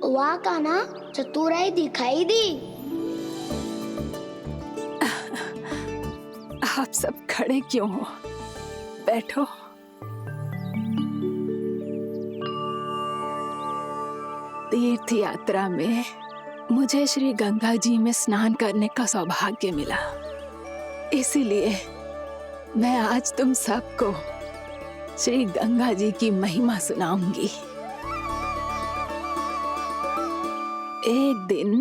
वाह कान्हा, चतुराई दिखाई दी। आप सब खड़े क्यों हो? बैठो। तीर्थ यात्रा में मुझे श्री गंगा जी में स्नान करने का सौभाग्य मिला, इसीलिए मैं आज तुम सबको श्री गंगा जी की महिमा सुनाऊंगी। एक दिन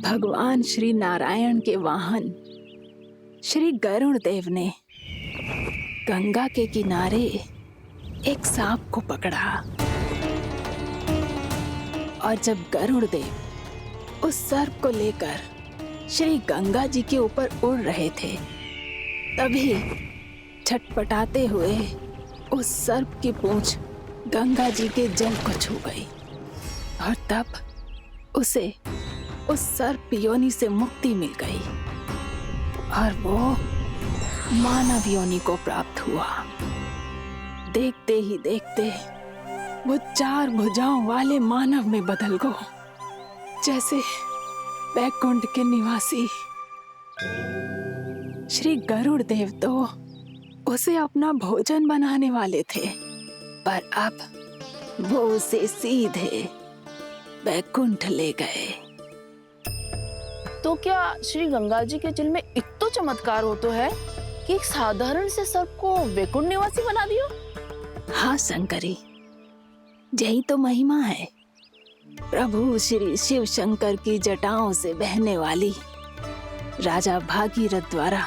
भगवान श्री नारायण के वाहन श्री गरुड़ देव ने गंगा के किनारे एक सांप को पकड़ा, और जब गरुड़ देव उस सर्प को लेकर श्री गंगा जी के ऊपर उड़ रहे थे, तभी छटपटाते हुए उस सर्प की पूंछ गंगा जी के जल को छू गई, और तब उसे उस सर्प योनि से मुक्ति मिल गई और वो मानव योनि को प्राप्त हुआ। देखते ही देखते वो 4 भुजाओं वाले मानव में बदल गो, जैसे बैकुंठ के निवासी। श्री गरुड़ देव तो उसे अपना भोजन बनाने वाले थे, पर अब वो उसे सीधे बैकुंठ ले गए। तो क्या श्री गंगा जी के जल में इतना चमत्कार हो तो है कि एक साधारण से सर्प को वैकुंठ निवासी बना दियो? हाँ शंकरी, यही तो महिमा है। प्रभु श्री शिव शंकर की जटाओं से बहने वाली राजा भागीरथ द्वारा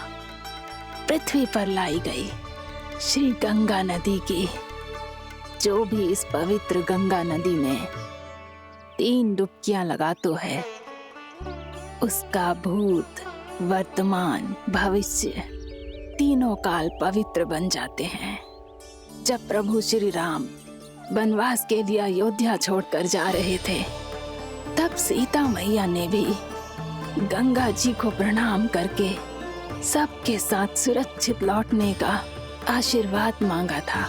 पृथ्वी पर लाई गई श्री गंगा नदी की, जो भी इस पवित्र गंगा नदी में 3 डुबकियां लगातो है, उसका भूत, वर्तमान, भविष्य तीनों काल पवित्र बन जाते हैं। जब प्रभु श्री राम वनवास के लिए अयोध्या छोड़कर जा रहे थे, तब सीता मैया ने भी गंगा जी को प्रणाम करके सबके साथ सुरक्षित लौटने का आशीर्वाद मांगा था।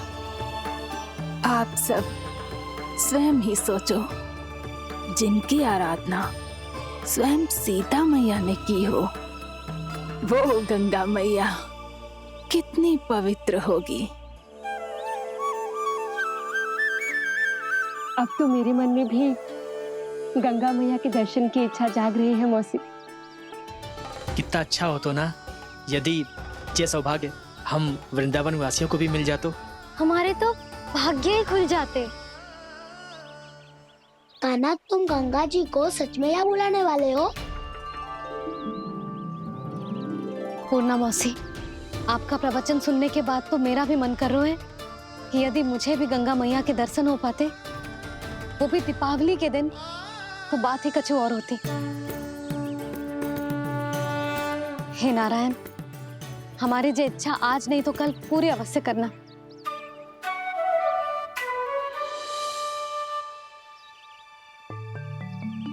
आप सब स्वयं ही सोचो, जिनकी आराधना स्वयं सीता मैया ने की हो, वो गंगा मैया कितनी पवित्र होगी। अब तो मेरे मन में भी गंगा मैया के दर्शन की इच्छा जाग रही है मौसी। कितना अच्छा हो तो ना यदि ये सौभाग्य हम वृंदावन वासियों को भी मिल जातो। हमारे तो भाग्य ही खुल जाते। कान्हा, तुम गंगा जी को सच में यहाँ बुलाने वाले हो? पूर्णा मौसी, आपका प्रवचन सुनने के बाद तो मेरा भी मन कर रहा है कि यदि मुझे भी गंगा मैया के दर्शन हो पाते, वो भी दीपावली के दिन, तो बात ही कुछ और होती। हे नारायण, हमारी जो इच्छा आज नहीं तो कल पूरी अवश्य करना।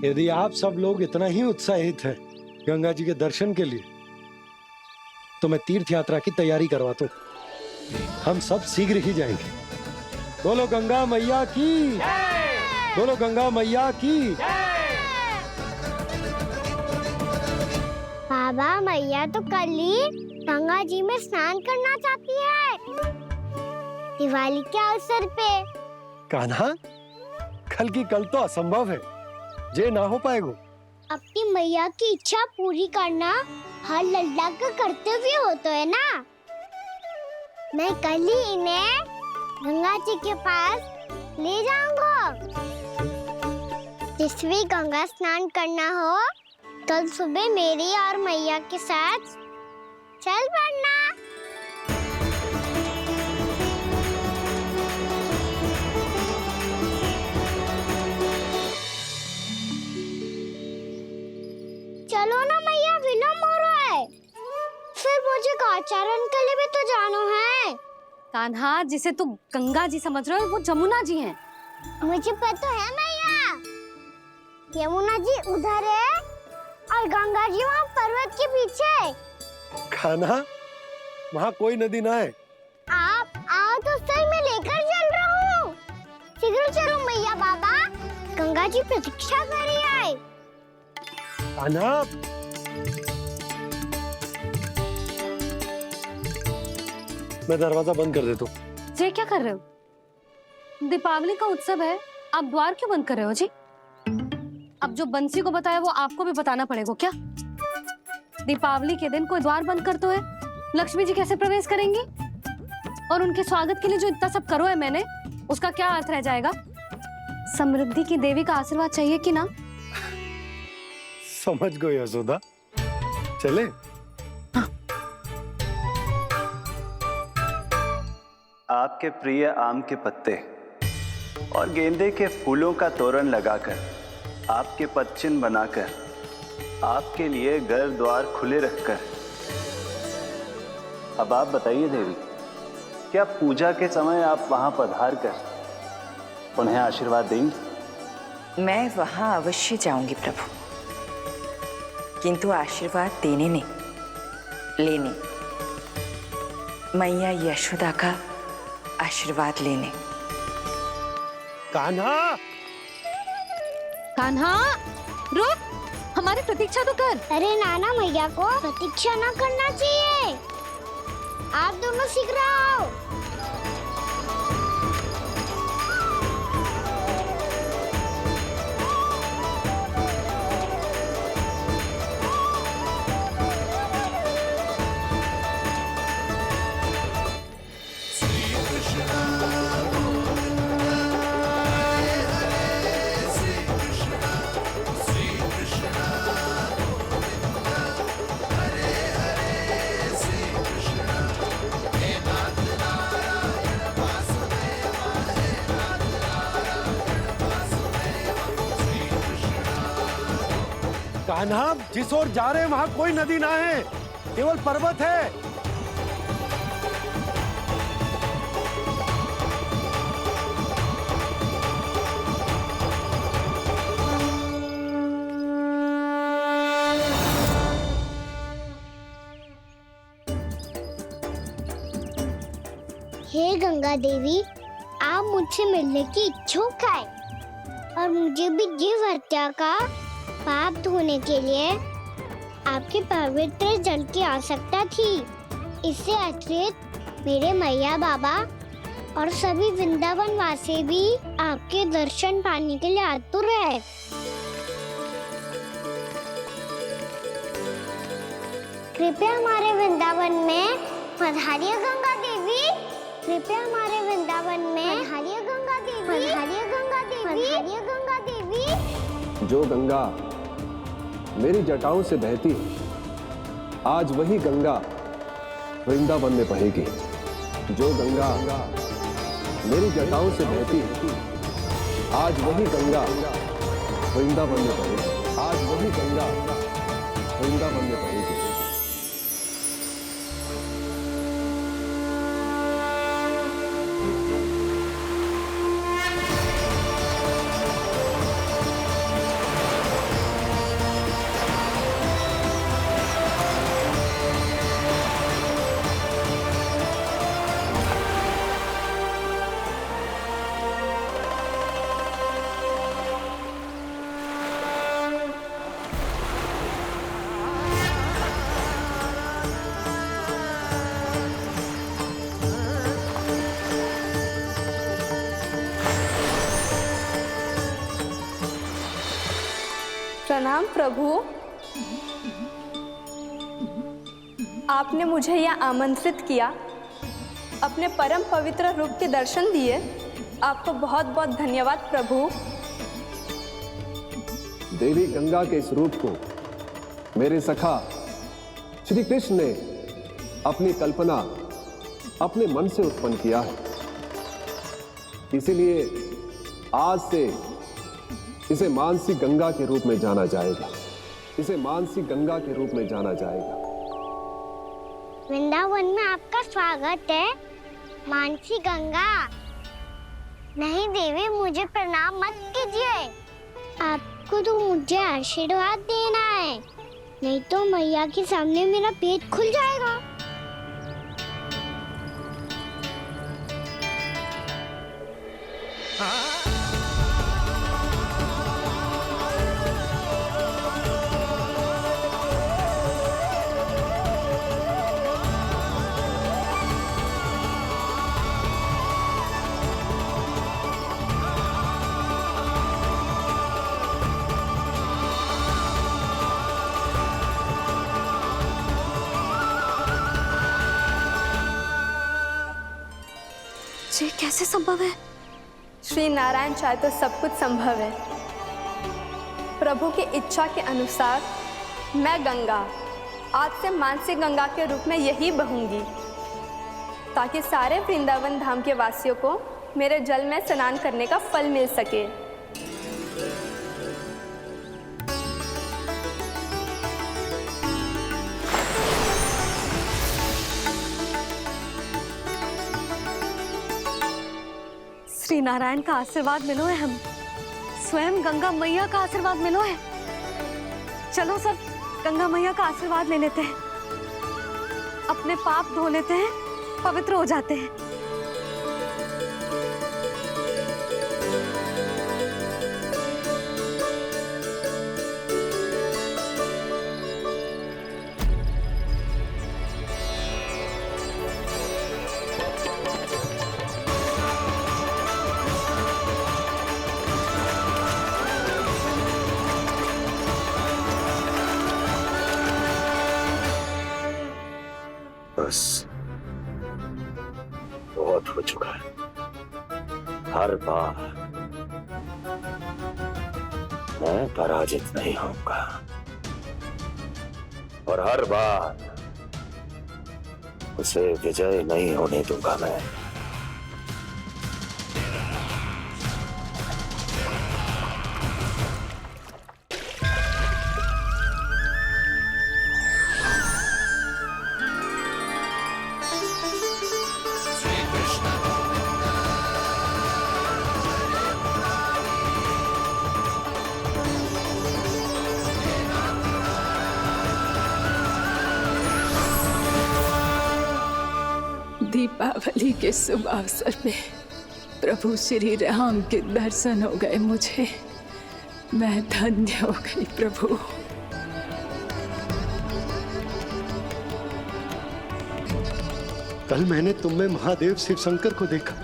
यदि आप सब लोग इतना ही उत्साहित हैं गंगा जी के दर्शन के लिए, तो मैं तीर्थ यात्रा की तैयारी करवाता हूँ। हम सब शीघ्र ही जाएंगे। बोलो गंगा मैया की, बोलो गंगा मैया की। बाबा, मैया तो कल ही गंगा जी में स्नान करना चाहती है, दिवाली के अवसर पे। कान्हा, कल की कल तो असंभव है, जे ना हो पाएगा। अपनी मैया की इच्छा पूरी करना हर लल्ला का कर्तव्य होता है ना। मैं कल ही इन्हें गंगा जी के पास ले जाऊंगा। जिस भी गंगा स्नान करना हो, कल सुबह मेरी और मैया के साथ चल पड़ना। चलो ना मैया, विलम्ब हो रहा है। फिर मुझे काचारण के लिए भी तो जाना है। कान्हा, जिसे तू गंगा जी समझ रहे हो, वो जमुना जी हैं। मुझे पता है मैया, यमुना जी उधर है और गंगा जी वहाँ पर्वत के पीछे। कान्हा, वहाँ कोई नदी ना है। आप आओ तो सही, मैं लेकर चल रहा हूँ। शीघ्र चलो मैया। बाबा, गंगा जी प्रतीक्षा कर रही है। कान्हा, मैं दरवाजा बंद कर देता हूँ। ये क्या कर रहे हो? दीपावली का उत्सव है, आप द्वार क्यों बंद कर रहे हो जी? अब जो बंसी को बताया वो आपको भी बताना पड़ेगा क्या? दीपावली के दिन कोई द्वार बंद कर तो है, लक्ष्मी जी कैसे प्रवेश करेंगी? और उनके स्वागत के लिए जो इतना सब करो है मैंने, उसका क्या अर्थ रह जाएगा? समृद्धि की देवी का आशीर्वाद चाहिए कि ना? समझ गई यशोदा, चले। आपके प्रिय आम के पत्ते और गेंदे के फूलों का तोरण लगाकर, आपके पदचिन्ह बनाकर, आपके लिए घर द्वार खुले रखकर, अब आप बताइए देवी, क्या पूजा के समय आप वहां पधार कर उन्हें आशीर्वाद देंगी? मैं वहां अवश्य जाऊंगी प्रभु, किंतु आशीर्वाद देने नहीं, लेने, मैया यशोदा का आशीर्वाद लेने। कान्हा, कान्हा, रुक, हमारी प्रतीक्षा तो कर। अरे नाना, मैया को प्रतीक्षा ना करना चाहिए। आप दोनों शीघ्र आओ। कान्हा, जिस ओर जा रहे हैं वहाँ कोई नदी ना है, केवल पर्वत है। गंगा देवी, आप मुझसे मिलने की इच्छुक है और मुझे भी जीव हत्या का पाप धोने के लिए आपके पवित्र जल की आवश्यकता थी। इससे अतिरिक्त मेरे मैया बाबा और सभी वृंदावन वासी भी आपके दर्शन पाने के लिए आतुर है। कृपया हमारे वृंदावन में पधारिए गंगा देवी। कृपया हमारे वृंदावन में पधारिए गंगा देवी। पधारिए गंगा देवी। पधारिए गंगा देवी। जो गंगा मेरी जटाओं से बहती है, आज वही गंगा वृंदावन में बहेगी। जो गंगा मेरी जटाओं से बहती है, आज वही गंगा वृंदावन में बहेगी। आज वही गंगा वृंदावन में बहेगी। प्रणाम प्रभु। आपने मुझे यह आमंत्रित किया, अपने परम पवित्र रूप के दर्शन दिए। आपको बहुत बहुत धन्यवाद प्रभु। देवी गंगा के इस रूप को मेरे सखा श्री कृष्ण ने अपनी कल्पना अपने मन से उत्पन्न किया है। इसीलिए आज से इसे मानसी गंगा के रूप में जाना जाएगा। इसे मानसी गंगा के रूप में जाना जाएगा। वृंदावन में आपका स्वागत है मानसी गंगा। नहीं देवी, मुझे प्रणाम मत कीजिए। आपको तो मुझे आशीर्वाद देना है, नहीं तो मैया के सामने मेरा पेट खुल जाएगा। ये कैसे संभव है? श्री नारायण चाहे तो सब कुछ संभव है। प्रभु की इच्छा के अनुसार मैं गंगा आज से मानसी गंगा के रूप में यही बहूंगी, ताकि सारे वृंदावन धाम के वासियों को मेरे जल में स्नान करने का फल मिल सके। श्री नारायण का आशीर्वाद मिलो है, हम स्वयं गंगा मैया का आशीर्वाद मिलो है। चलो सब गंगा मैया का आशीर्वाद ले लेते हैं, अपने पाप धो लेते हैं, पवित्र हो जाते हैं। बस बहुत हो चुका है। हर बार मैं पराजित नहीं होऊंगा और हर बार उसे विजय नहीं होने दूंगा मैं। दीपा, दीपावली के शुभ अवसर पे प्रभु श्री राम के दर्शन हो गए मुझे। मैं धन्य हो गई प्रभु। कल मैंने तुम में महादेव शिव शंकर को देखा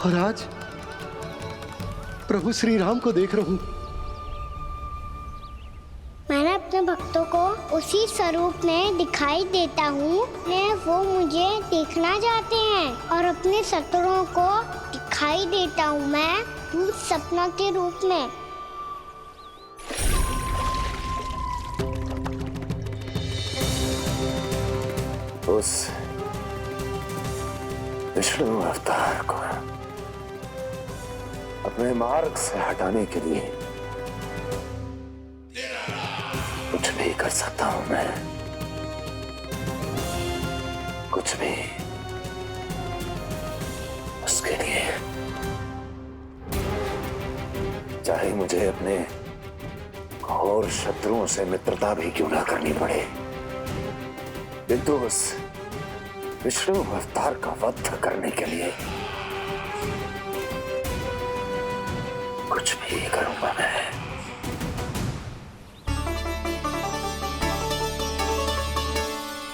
और आज प्रभु श्री राम को देख रहा हूं। मैंने अपने भक्तों को उसी स्वरूप में दिखाई देता हूँ वो मुझे देखना चाहते हैं और अपने शत्रुओं को दिखाई देता हूँ मैं भूत सपना के रूप में। उस विष्णु अवतार को अपने मार्ग से हटाने के लिए कुछ भी कर सकता हूं मैं, कुछ भी। उसके लिए चाहे मुझे अपने घोर शत्रुओं से मित्रता भी क्यों ना करनी पड़े, किंतु उस विष्णु अवतार का वध करने के लिए कुछ भी करूंगा मैं।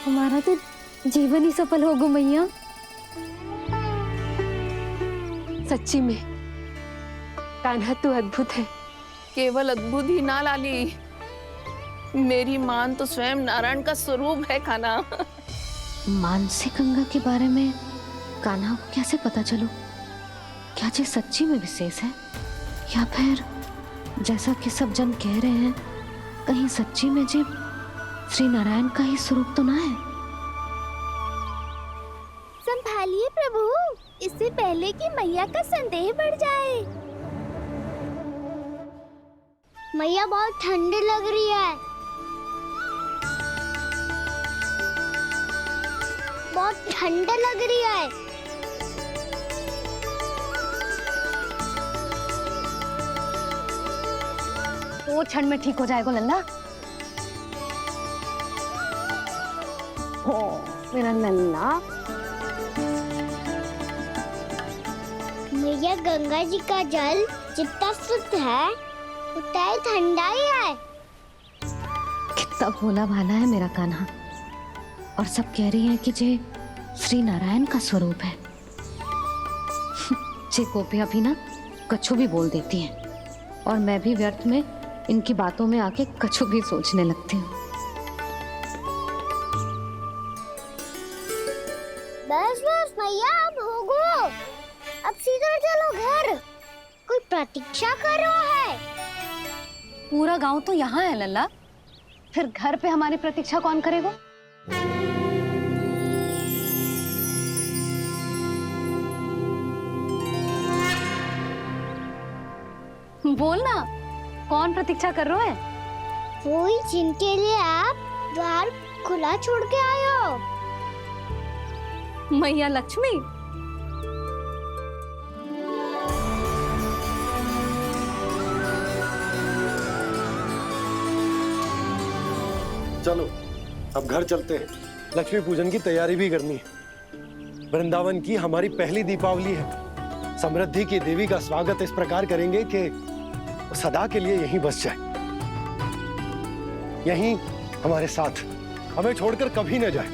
हमारा तो जीवन ही सफल होगा मैया। सच्ची में कान्हा तू अद्भुत है। केवल अद्भुत ही ना लाली, मेरी मान तो स्वयं नारायण का स्वरूप है कान्हा। मानसी गंगा के बारे में कान्हा को कैसे पता चलो? क्या ये सच्ची में विशेष है या फिर जैसा कि सब जन कह रहे हैं कहीं सच्ची में जी श्री नारायण का ही स्वरूप तो ना है? संभालिए प्रभु, इससे पहले कि मैया का संदेह बढ़ जाए। मैया बहुत ठंडी लग रही है, बहुत ठंडा लग रही है। वो ठंड में ठीक हो जाएगा लल्ला। हो मेरा लल्ला। मैया गंगा जी का जल जितना शुद्ध है उतना ही ठंडा ही है। कितना भोला भाला है मेरा कान्हा। और सब कह रही हैं कि जे श्री नारायण का स्वरूप है। जे गोपियां भी ना कछु भी बोल देती हैं और मैं भी व्यर्थ में इनकी बातों में आके कछु भी सोचने लगती हूँ। बस बस मैया, अब होगो, अब सीधा चलो घर। कोई प्रतीक्षा कर रहा है। पूरा गांव तो यहाँ है लल्ला, फिर घर पे हमारी प्रतीक्षा कौन करेगा? बोलना, कौन प्रतीक्षा कर रहे हैं? वही जिनके लिए आप द्वार खुला छोड़ के आए हो। मैया लक्ष्मी। चलो अब घर चलते हैं। लक्ष्मी पूजन की तैयारी भी करनी है। वृंदावन की हमारी पहली दीपावली है। समृद्धि की देवी का स्वागत इस प्रकार करेंगे कि सदा के लिए यहीं बस जाए, यहीं हमारे साथ, हमें छोड़कर कभी न जाए।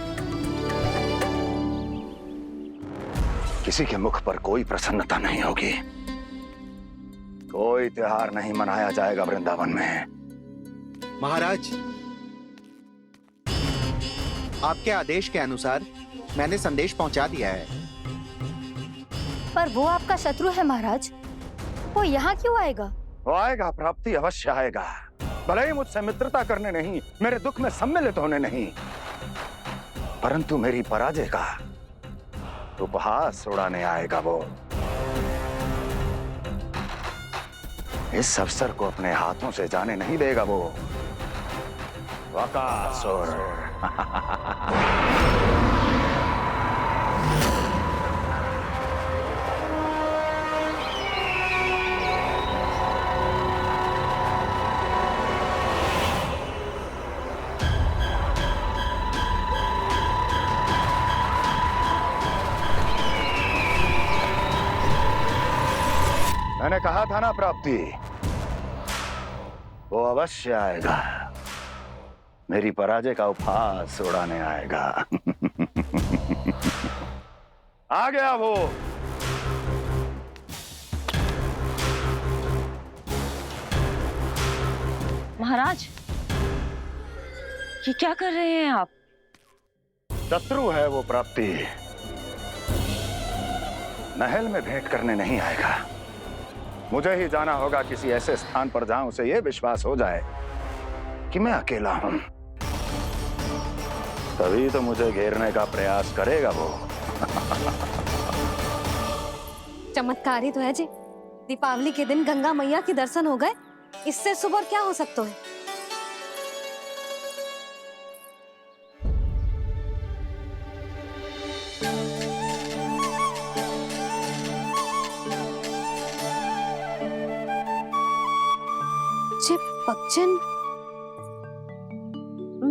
किसी के मुख पर कोई प्रसन्नता नहीं होगी, कोई त्योहार नहीं मनाया जाएगा वृंदावन में। महाराज, आपके आदेश के अनुसार मैंने संदेश पहुंचा दिया है। पर वो आपका शत्रु है महाराज, वो यहाँ क्यों आएगा? वो आएगा, प्राप्ति अवश्य आएगा। भले ही मुझसे मित्रता करने नहीं, मेरे दुख में सम्मिलित होने नहीं, परंतु मेरी पराजय का उपहास उड़ाने आएगा वो। इस अवसर को अपने हाथों से जाने नहीं देगा वो। बकासुर। मैंने कहा था ना प्राप्ति, वो अवश्य आएगा, मेरी पराजय का उपहास उड़ाने आएगा। आ गया वो। महाराज, ये क्या कर रहे हैं आप? शत्रु है वो प्राप्ति, महल में भेंट करने नहीं आएगा। मुझे ही जाना होगा किसी ऐसे स्थान पर जहां उसे यह विश्वास हो जाए कि मैं अकेला हूं, तभी तो मुझे घेरने का प्रयास करेगा वो। चमत्कारी तो है जी, दीपावली के दिन गंगा मैया के दर्शन हो गए, इससे शुभ और क्या हो सकता है। जे पक्षिन,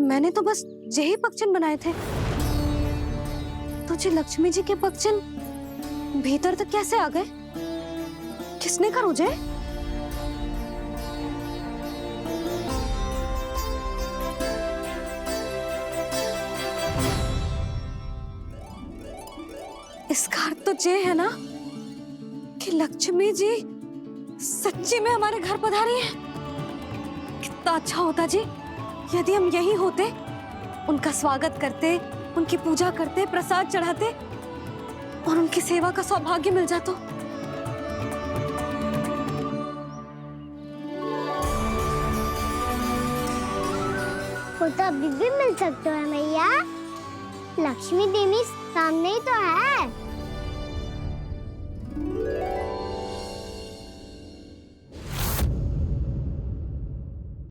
मैंने तो बस यही पक्षिन बनाए थे, तो जे लक्ष्मी जी के पक्षिन भीतर तक कैसे आ गए? किसने करो जे? इसका अर्थ तो ये है ना कि लक्ष्मी जी सच्ची में हमारे घर पधारी है। कितना अच्छा होता जी यदि हम यही होते, उनका स्वागत करते, उनकी पूजा करते, प्रसाद चढ़ाते और उनकी सेवा का सौभाग्य मिल जाता। वो तो अभी भी मिल सकते हैं मैया, लक्ष्मी देवी सामने ही तो है।